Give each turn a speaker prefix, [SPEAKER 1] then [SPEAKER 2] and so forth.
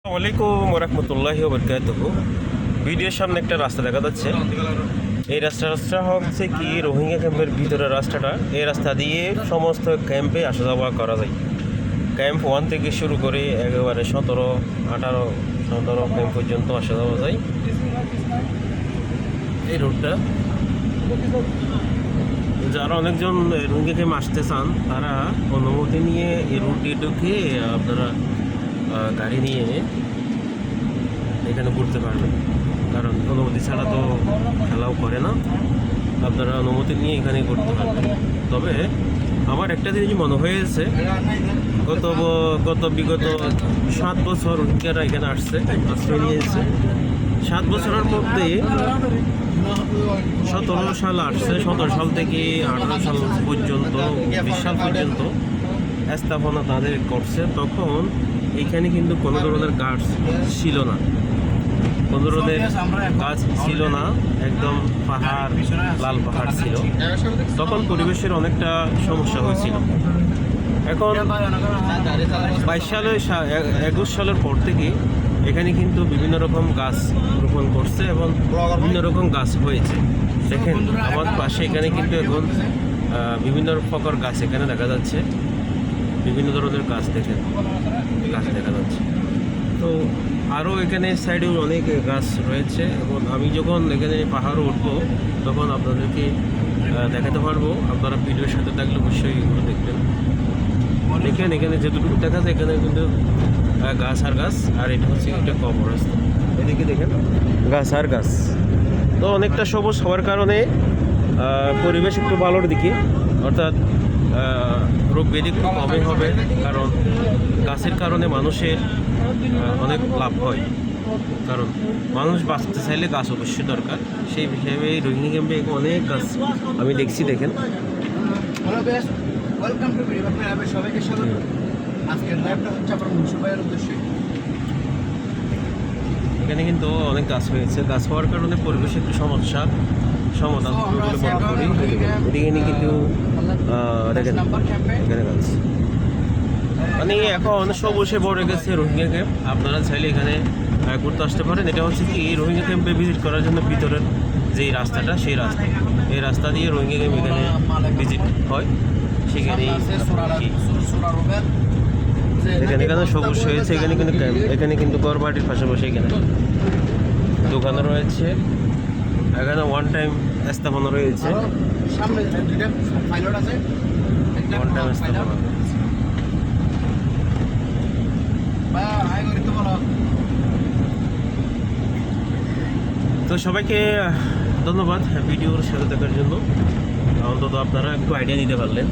[SPEAKER 1] আসসালামাইকুম রহমতুল্লাহি ওয়াবারাকাতুহু। ভিডিওর সামনে একটা রাস্তা দেখা যাচ্ছে। এই রাস্তাটা হচ্ছে কি রোহিঙ্গা ক্যাম্পের ভিতরের রাস্তাটা। এই রাস্তা দিয়ে সমস্ত ক্যাম্পে আসা যাওয়া করা যায়। ক্যাম্প 1 থেকে শুরু করে একেবারে 17, 18, 17 ক্যাম্প পর্যন্ত আসা যাওয়া যায় এই রোডটা। যারা অনেকজন রোহিঙ্গা ক্যাম্প আসতে চান তারা অনুমতি নিয়ে এই রুট দিয়ে ঢুকে আপনারা গাড়ি নিয়ে এখানে ঘুরতে পারবেন, কারণ অনুমতি ছাড়া তো খেলাও করে না। আপনারা অনুমতি নিয়ে এখানে ঘুরতে পারবেন। তবে আমার একটা জিনিস মনে হয়েছে, বিগত 7 বছর রোহিঙ্গারা এখানে আসছে, আশ্রয় নিয়েছে। 7 বছরের মধ্যে 17 সাল আসছে, 17 সাল থেকে 18 সাল পর্যন্ত, 20 সাল পর্যন্ত স্থাপনা তাদের করছে। তখন এখানে কিন্তু কোনো ধরনের গাছ ছিল না, কোনো ধরনের গাছ ছিল না, একদম পাহাড়, লাল পাহাড় ছিল। তখন পরিবেশের অনেকটা সমস্যা হয়েছিল। এখন 22 সালে 21 সালের পর থেকে এখানে কিন্তু বিভিন্ন রকম গাছ রোপণ করছে এবং বিভিন্ন রকম গাছ হয়েছে। দেখেন আমার পাশে এখানে কিন্তু এখন বিভিন্ন প্রকার গাছ এখানে দেখা যাচ্ছে, বিভিন্ন ধরনের গাছ দেখা যাচ্ছে। তো আরও এখানে সাইডে অনেক গাছ রয়েছে এবং আমি যখন এখানে পাহাড়ে উঠবো তখন আপনাদেরকে দেখাতে পারবো। আপনারা ভিডিওর সাথে থাকলে অবশ্যই এগুলো দেখবেন। দেখেন এখানে যেটুকু দেখা যায় এখানে কিন্তু গাছ আর গাছ, আর এটা হচ্ছে একটা কবরস্থান। এদিকে দেখেন গাছ আর গাছ। তো অনেকটা সবুজ হওয়ার কারণে পরিবেশ একটু ভালোর দিকে, অর্থাৎ রোগ ব্যাধি একটু কমই হবে, কারণ গাছের কারণে মানুষের অনেক লাভ হয়। কারণ মানুষ বাঁচতে চাইলে গাছ অবশ্যই দরকার। সেই হিসেবে এই রোহিঙ্গা ক্যাম্পে অনেক গাছ আমি দেখছি। দেখেন এখানে কিন্তু অনেক গাছ হয়েছে। গাছ হওয়ার কারণে পরিবেশে একটু সমস্যার সমাধান বলে মনে করি। এদিকে কিন্তু দেখেন এখানে গাছ মানে এখন সবুজে ভরে গেছে রোহিঙ্গা ক্যাম্প। আপনারা চাইলে এখানে ঘুরতে আসতে পারেন। এটা হচ্ছে কি রোহিঙ্গা ক্যাম্পে ভিজিট করার জন্য ভিতরের যেই রাস্তাটা, সেই রাস্তা, এই রাস্তা দিয়ে রোহিঙ্গা ক্যাম্প এখানে ভিজিট হয়। সেখানেই এখানে সবুজ হয়েছে। এখানে কিন্তু ক্যাম্প, এখানে কিন্তু ঘর বাড়ির পাশাপাশি এখানে দোকানও রয়েছে। এখানে ওয়ান টাইম স্থাপনা রয়েছে, ওয়ান টাইম স্থাপনা। তো সবাইকে ধন্যবাদ ভিডিওর সাথে থাকার জন্য। অন্তত আপনারা একটু আইডিয়া নিতে পারলেন।